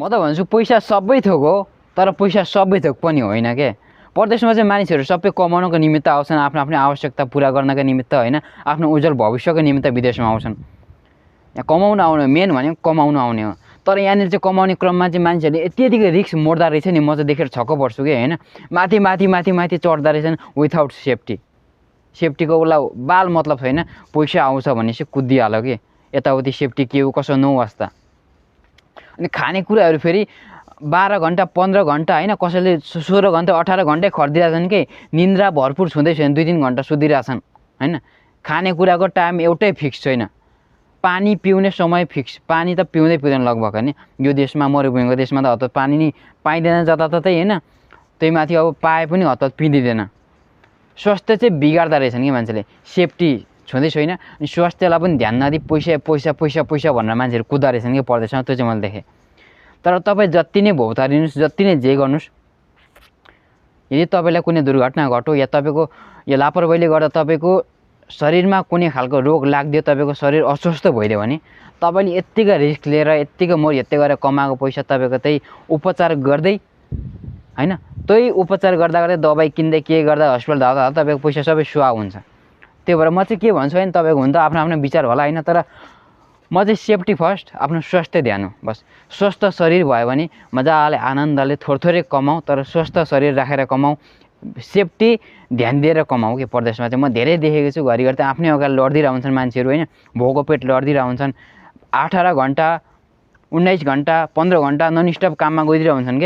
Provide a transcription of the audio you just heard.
म त भन्छु पैसा सबै थोक हो, तर पैसा सबै थोक पनि होइन के। परदेशमा चाहिँ मानिसहरू सबै कमाउनको निमित्त आउँछन्, आफ्नो आफ्नो आवश्यकता पुरा गर्नका निमित्त होइन, आफ्नो उज्जवल भविष्यको निमित्त विदेशमा आउँछन्। यहाँ कमाउन आउने मेन भनेको कमाउन आउने हो। तर यहाँनिर चाहिँ कमाउने क्रममा चाहिँ मान्छेहरूले यति यतिको रिस्क मोड्दा रहेछ नि, म चाहिँ देखेर छक्क पर्छु कि होइन। माथि माथि माथि माथि चढ्दा रहेछन् विथआउट सेफ्टी। सेफ्टीको उसलाई बाल मतलब छैन, पैसा आउँछ भनेपछि कुदिहाल्यो कि यताउति सेफ्टी के हो कसो नहोस् त। अनि खानेकुराहरू फेरि 12 घन्टा 15 घन्टा होइन, कसैले 16 घन्टा 18 घन्टै खटिदिरहेछन् कि निन्द्रा भरपुर छुँदै छैन, 2-3 घन्टा सुतिरहेछन् होइन। खानेकुराको टाइम एउटै फिक्स छैन, पानी पिउने समय फिक्स, पानी त पिउँदैन लगभग होइन। यो देशमा मरुभूमिको देशमा त हतत पानी नि पाइँदैन जताततै होइन, त्यही माथि अब पाए पनि हतत पिँदैन। स्वास्थ्य चाहिँ बिगार्दा रहेछन् कि मान्छेले, सेफ्टी छुँदै छैन। अनि स्वास्थ्यलाई पनि ध्यान नदिई पैसा पैसा पैसा पैसा भनेर मान्छेहरू कुद्दा रहेछन् कि परदेशमा, त्यो चाहिँ मैले देखेँ। तर तपाईँ जति नै भौतारिनुहोस्, जति नै जे गर्नुहोस्, यदि तपाईँलाई कुनै दुर्घटना घट्यो या तपाईँको यो लापरवाहीले गर्दा तपाईँको शरीरमा कुनै खालको रोग लाग्दियो, तपाईँको शरीर अस्वस्थ भइदियो भने तपाईँले यत्तिको रिस्क लिएर यत्तिको यत्ति गरेर कमाएको पैसा तपाईँको त्यही उपचार गर्दै होइन, त्यही उपचार गर्दा गर्दै दबाई किन्दै के गर्दा हस्पिटल धाउँदा तपाईँको पैसा सबै सुहा हुन्छ। त्यही भएर म चाहिँ के भन्छु होइन, तपाईँको हुन त आफ्नो आफ्नो विचार होला होइन, तर म चाहिँ सेफ्टी फर्स्ट, आफ्नो स्वास्थ्य ध्यान हो बस। स्वस्थ शरीर भयो भने मजाले आनन्दले थोरै कमाऊ, तर स्वस्थ शरीर राखेर कमाऊ, सेफ्टी ध्यान दिएर कमाऊ कि। परदेशमा चाहिँ म धेरै देखेको छु, घरिघरि त आफ्नै अगाडि लडिदिरहेको हुन्छन् मान्छेहरू होइन, भोको पेट लडिदिरहेको हुन्छन्, 18 घन्टा 19 घन्टा 15 घन्टा नन स्टप काममा गइदिरहेको हुन्छन् कि।